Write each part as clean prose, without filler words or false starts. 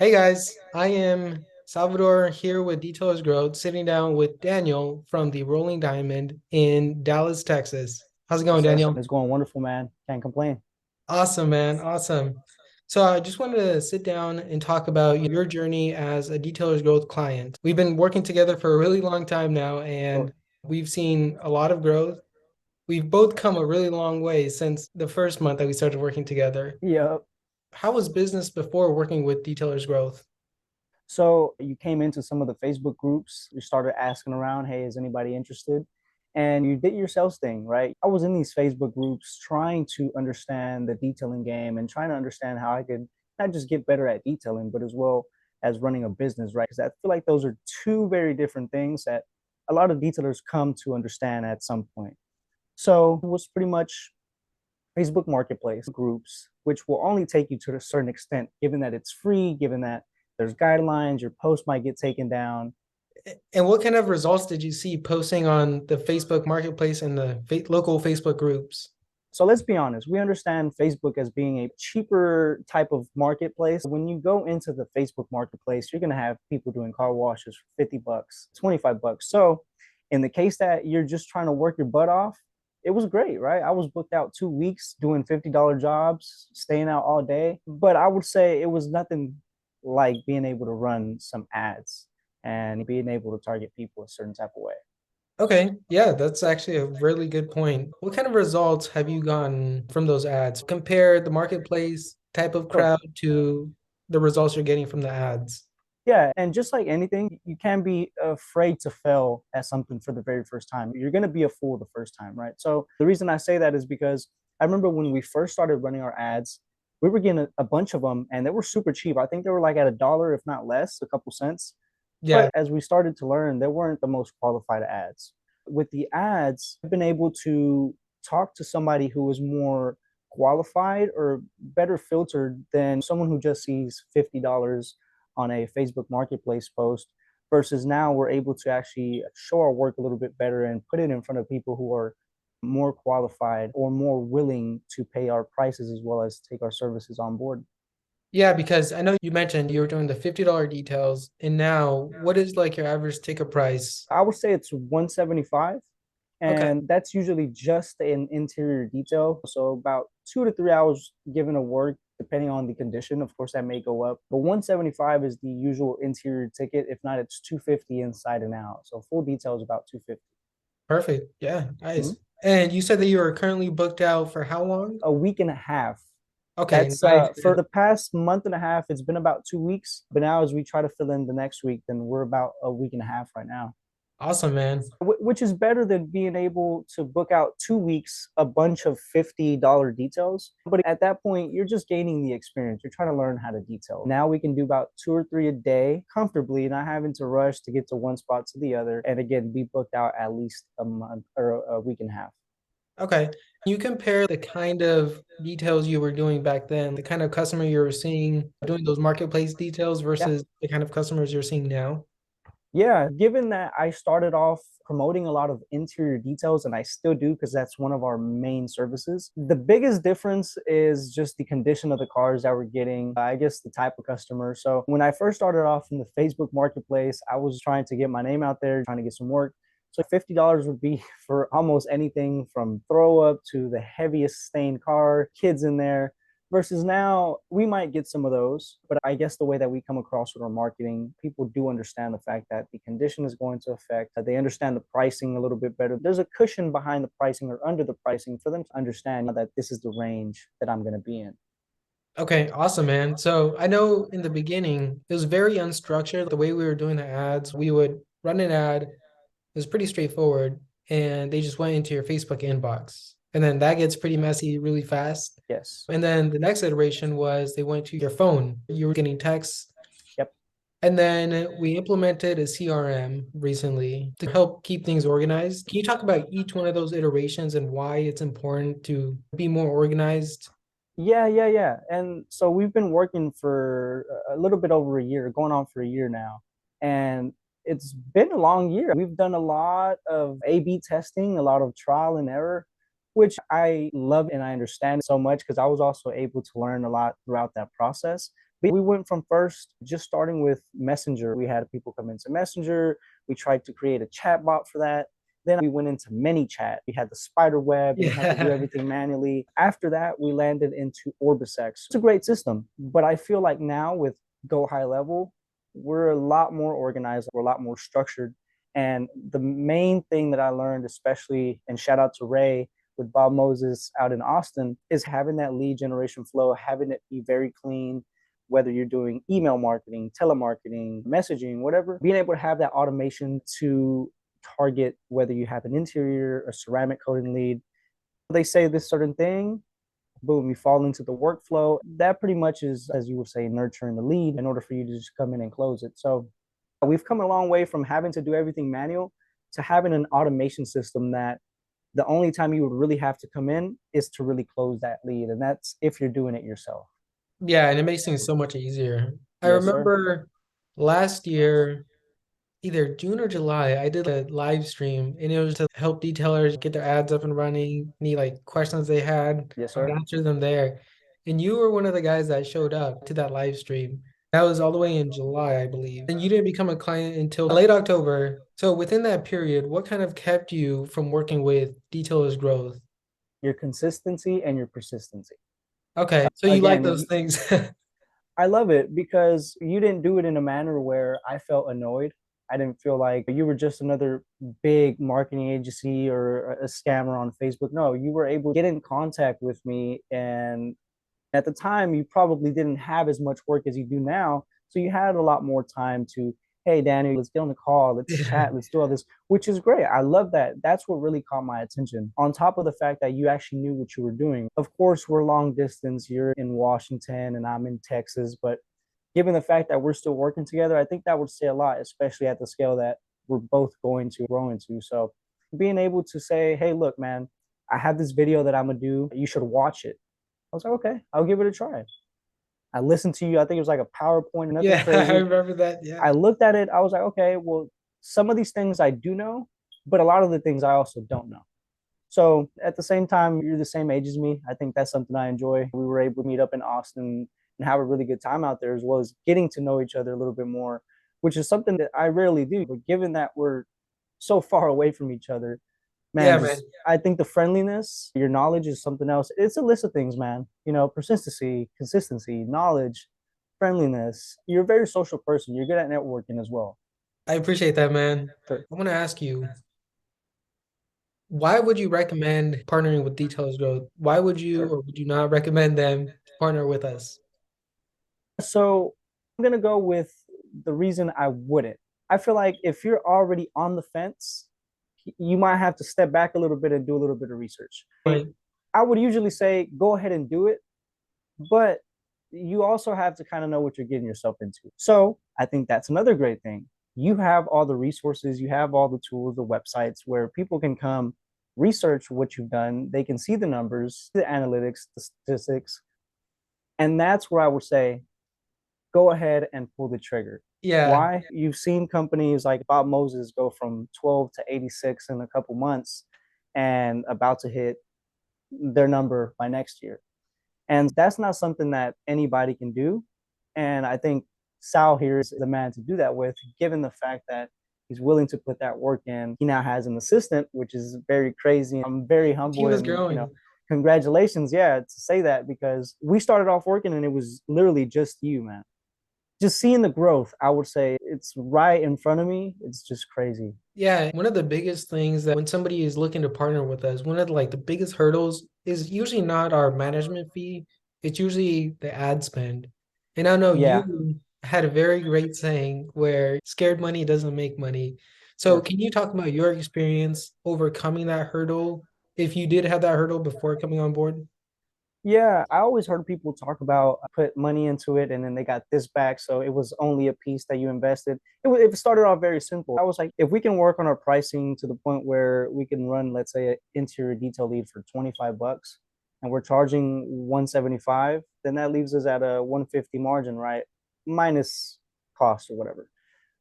Hey guys, I am Salvador here with Detailers Growth, sitting down with Daniel from the Rolling Diamond in Dallas, Texas. How's it going, Yes, sir. Daniel? It's going wonderful, man. Can't complain. Awesome, man. Awesome. So I just wanted to sit down and talk about your journey as a Detailers Growth client. We've been working together for a really long time now, Sure. and we've seen a lot of growth. We've both come a really long way since the first month that we started working together. Yeah. How was business before working with Detailers Growth? So you came into some of the Facebook groups, you started asking around, hey, is anybody interested? And you did your sales thing, right? I was in these Facebook groups trying to understand the detailing game and trying to understand how I could not just get better at detailing, but as well as running a business, right? Because I feel like those are two very different things that a lot of detailers come to understand at some point. So it was pretty much Facebook Marketplace groups, which will only take you to a certain extent, given that it's free, given that there's guidelines, your post might get taken down. And what kind of results did you see posting on the Facebook Marketplace and the local Facebook groups? So let's be honest, we understand Facebook as being a cheaper type of marketplace. When you go into the Facebook Marketplace, you're going to have people doing car washes for 50 bucks, 25 bucks. So in the case that you're just trying to work your butt off, it was great, right? I was booked out 2 weeks doing $50 jobs, staying out all day. But I would say it was nothing like being able to run some ads and being able to target people a certain type of way. Okay, yeah, that's actually a really good point. What kind of results have you gotten from those ads? Compare the marketplace type of Sure. crowd to the results you're getting from the ads. Yeah, and just like anything, you can't be afraid to fail at something for the very first time. You're going to be a fool the first time, right? So the reason I say that is because I remember when we first started running our ads, we were getting a bunch of them and they were super cheap. I think they were like at $1, if not less, a couple cents. But Yeah, as we started to learn, they weren't the most qualified ads. With the ads, I've been able to talk to somebody who is more qualified or better filtered than someone who just sees $50 on a Facebook Marketplace post versus now we're able to actually show our work a little bit better and put it in front of people who are more qualified or more willing to pay our prices as well as take our services on board. yeah, because I know you mentioned you were doing the $50 details, and now what is like your average ticket price? I would say it's 175, Okay. and that's usually just an interior detail. So about 2 to 3 hours given a work, depending on the condition. Of course, that may go up, but 175 is the usual interior ticket. If not, it's 250 inside and out. So full detail is about 250. Perfect. Yeah, Mhm. nice. And you said that you are currently booked out for how long? A week and a half. Okay, That's nice. for the past month and a half. It's been about 2 weeks, but now as we try to fill in the next week, then we're about a week and a half right now. Awesome, man. Which is better than being able to book out 2 weeks a bunch of $50 details. But at that point, you're just gaining the experience. You're trying to learn how to detail. Now we can do about two or three a day comfortably, not having to rush to get to one spot to the other. And again, be booked out at least a month or a week and a half. Okay. Can you compare the kind of details you were doing back then, the kind of customer you were seeing doing those marketplace details Yeah. versus the kind of customers you're seeing now? Yeah, given that I started off promoting a lot of interior details, and I still do because that's one of our main services. The biggest difference is just the condition of the cars that we're getting, I guess the type of customer. So when I first started off in the Facebook Marketplace, I was trying to get my name out there, trying to get some work. So $50 would be for almost anything from throw up to the heaviest stained car, kids in there versus now we might get some of those, but I guess the way that we come across with our marketing, people do understand the fact that the condition is going to affect, that they understand the pricing a little bit better. There's a cushion behind the pricing or under the pricing for them to understand that this is the range that I'm going to be in. Okay, awesome, man. So I know in the beginning, it was very unstructured. The way we were doing the ads, we would run an ad. It was pretty straightforward, and they just went into your Facebook inbox. And then that gets pretty messy really fast. Yes. And then the next iteration was they went to your phone. You were getting texts. Yep. And then we implemented a CRM recently to help keep things organized. Can you talk about each one of those iterations and why it's important to be more organized? Yeah. And so we've been working for a little bit over a year, going on for a year now. And it's been a long year. We've done a lot of A/B testing, a lot of trial and error, which I love and I understand so much because I was also able to learn a lot throughout that process. But we went from first just starting with Messenger. We had people come into Messenger. We tried to create a chat bot for that. Then we went into ManyChat. We had the spider web and you had to do Yeah. everything manually. After that, we landed into Orbisex. It's a great system. But I feel like now with Go High Level, we're a lot more organized, we're a lot more structured. And the main thing that I learned, especially, and shout out to Ray with Bob Moses out in Austin, is having that lead generation flow, having it be very clean, whether you're doing email marketing, telemarketing, messaging, whatever, being able to have that automation to target whether you have an interior or ceramic coating lead. They say this certain thing, boom, you fall into the workflow. That pretty much is, as you would say, nurturing the lead in order for you to just come in and close it. So we've come a long way from having to do everything manual to having an automation system that the only time you would really have to come in is to really close that lead. And that's if you're doing it yourself. Yeah, and it makes things so much easier. I Yes, sir. remember last year, either June or July, I did a live stream and it was to help detailers get their ads up and running, any like questions they had, Yes, I would sir. answer them there. And you were one of the guys that showed up to that live stream. That was all the way in July, I believe. And you didn't become a client until late October. So within that period, what kind of kept you from working with detailers growth? Your consistency and your persistency. Okay, so you like those Again, things. I love it because you didn't do it in a manner where I felt annoyed. I didn't feel like you were just another big marketing agency or a scammer on Facebook. No, you were able to get in contact with me. And at the time, you probably didn't have as much work as you do now. So you had a lot more time to, hey, Danny, let's get on the call, let's Yeah. chat, let's do all this, which is great. I love that. That's what really caught my attention. On top of the fact that you actually knew what you were doing. Of course, we're long distance. You're in Washington and I'm in Texas. But given the fact that we're still working together, I think that would say a lot, especially at the scale that we're both going to grow into. So being able to say, hey, look, man, I have this video that I'm going to do. You should watch it. I was like, okay, I'll give it a try. I listened to you. I think it was like a PowerPoint, nothing Yeah, I crazy. remember that. Yeah. I looked at it. I was like, okay, well, some of these things I do know, but a lot of the things I also don't know. So at the same time, you're the same age as me. I think that's something I enjoy. We were able to meet up in Austin and have a really good time out there, as well as getting to know each other a little bit more, which is something that I rarely do. But given that we're so far away from each other, man, Yeah, man. just I think the friendliness, your knowledge is something else. It's a list of things, man. You know, persistency, consistency, knowledge, friendliness. You're a very social person. You're good at networking as well. I appreciate that, man. Sure, I want to ask you, why would you recommend partnering with Details Growth? Why would you sure. or would you not recommend them to partner with us? So I'm gonna go with the reason I wouldn't. I feel like if you're already on the fence, you might have to step back a little bit and do a little bit of research. Right. I would usually say go ahead and do it, but you also have to kind of know what you're getting yourself into. So I think that's another great thing. You have all the resources, you have all the tools, the websites where people can come research what you've done. They can see the numbers, the analytics, the statistics. And that's where I would say go ahead and pull the trigger. Yeah. Why? You've seen companies like Bob Moses go from 12 to 86 in a couple months and about to hit their number by next year. And that's not something that anybody can do. And I think Sal here is the man to do that with, given the fact that he's willing to put that work in. He now has an assistant, which is very crazy. I'm very The humble team is and, growing. congratulations. Yeah, to say that because we started off working and it was literally just you, man. Just seeing the growth, I would say it's right in front of me. It's just crazy. Yeah, one of the biggest things that when somebody is looking to partner with us, one of the biggest hurdles is usually not our management fee, it's usually the ad spend. And I know Yeah, you had a very great saying where scared money doesn't make money. So sure. can you talk about your experience overcoming that hurdle if you did have that hurdle before coming on board? Yeah, I always heard people talk about put money into it and then they got this back. So it was only a piece that you invested. It started off very simple. I was like, if we can work on our pricing to the point where we can run, let's say, an interior detail lead for 25 bucks and we're charging 175, then that leaves us at a 150 margin, right? Minus cost or whatever.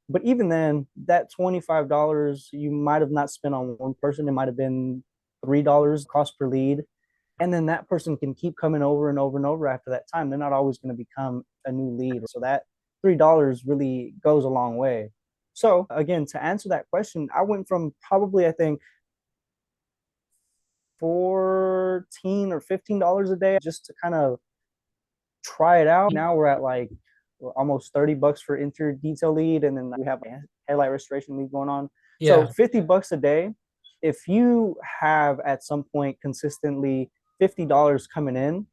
But even then, that $25 you might have not spent on one person. It might have been $3 cost per lead, and then that person can keep coming over and over and over after that time. They're not always going to become a new lead. So that $3 really goes a long way. So again, to answer that question, I went from probably, I think, 14 or $15 a day just to kind of try it out. Now we're at like almost $30 for interior detail lead, and then we have a headlight restoration lead going on. So Yeah, $50 a day. If you have at some point consistently $50 coming in,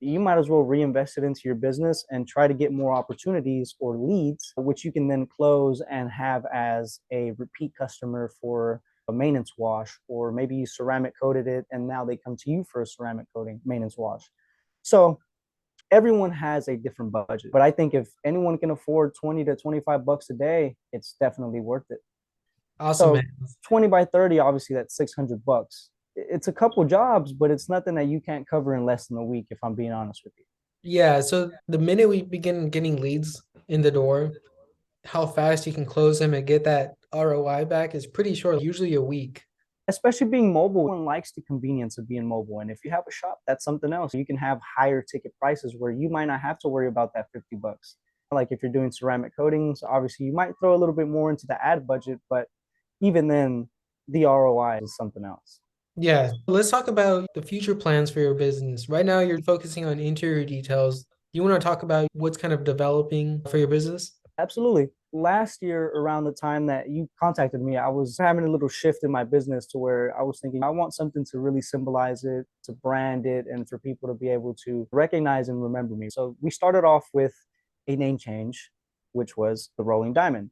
you might as well reinvest it into your business and try to get more opportunities or leads, which you can then close and have as a repeat customer for a maintenance wash, or maybe you ceramic coated it and now they come to you for a ceramic coating maintenance wash. So everyone has a different budget, but I think if anyone can afford 20 to 25 bucks a day, it's definitely worth it. awesome, So man. 20 by 30, obviously that's 600 bucks. It's a couple jobs, but it's nothing that you can't cover in less than a week, if I'm being honest with you. Yeah, so the minute we begin getting leads in the door, how fast you can close them and get that ROI back is pretty short, usually a week. Especially being mobile, one likes the convenience of being mobile. And if you have a shop, that's something else. You can have higher ticket prices where you might not have to worry about that 50 bucks. Like if you're doing ceramic coatings, obviously you might throw a little bit more into the ad budget, but even then, the ROI is something else. Yeah, let's talk about the future plans for your business. Right now, you're focusing on interior details. You want to talk about what's kind of developing for your business? Absolutely. Last year, around the time that you contacted me, I was having a little shift in my business to where I was thinking, I want something to really symbolize it, to brand it, and for people to be able to recognize and remember me. So we started off with a name change, which was the Rolling Diamond.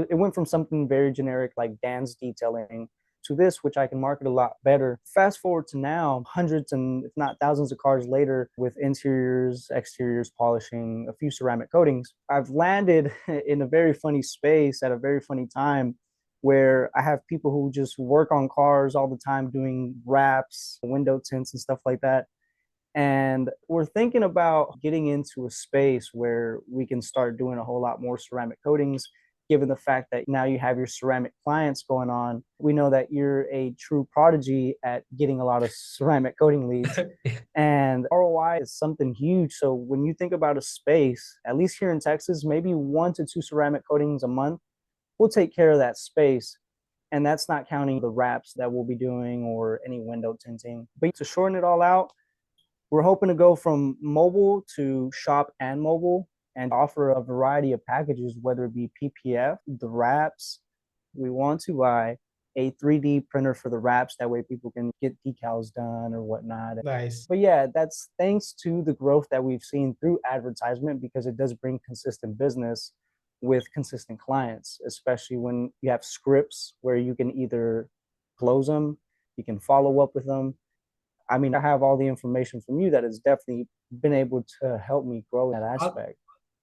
It went from something very generic like Dan's Detailing to this, which I can market a lot better. Fast forward to now, hundreds and if not thousands of cars later, with interiors, exteriors, polishing, a few ceramic coatings, I've landed in a very funny space at a very funny time where I have people who just work on cars all the time doing wraps, window tints, and stuff like that. And we're thinking about getting into a space where we can start doing a whole lot more ceramic coatings, given the fact that now you have your ceramic clients going on. We know that you're a true prodigy at getting a lot of ceramic coating leads. And ROI is something huge. So when you think about a space, at least here in Texas, maybe 1 to 2 ceramic coatings a month will take care of that space. And that's not counting the wraps that we'll be doing or any window tinting. But to shorten it all out, we're hoping to go from mobile to shop and mobile and offer a variety of packages, whether it be PPF, the wraps. We want to buy a 3D printer for the wraps. That way people can get decals done or whatnot. Nice. But yeah, that's thanks to the growth that we've seen through advertisement, because it does bring consistent business with consistent clients, especially when you have scripts where you can either close them, you can follow up with them. I mean, I have all the information from you that has definitely been able to help me grow that Uh, aspect.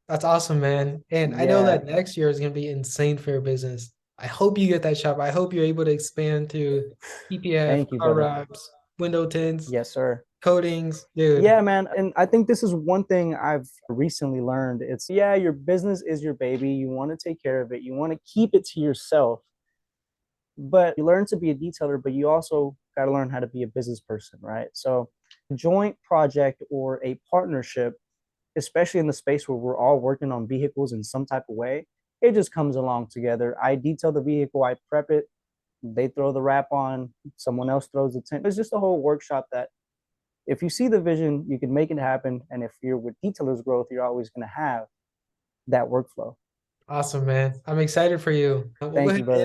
That's awesome, man. And I know Yeah. that next year is going to be insane for your business. I hope you get that shop. I hope you're able to expand to PPF, Thank you, car brother. wraps, window tints, Yes, sir. coatings. Dude, Yeah, man. And I think this is one thing I've recently learned. It's, yeah, your business is your baby. You want to take care of it, you want to keep it to yourself, but you learn to be a detailer, but you also got to learn how to be a business person, right? So, joint project or a partnership, especially in the space where we're all working on vehicles in some type of way, it just comes along together. I detail the vehicle, I prep it, they throw the wrap on, someone else throws the tint. It's just a whole workshop that if you see the vision, you can make it happen. And if you're with detailers growth, you're always going to have that workflow. awesome, man. I'm excited for you. We'll go Thank ahead you, and brother.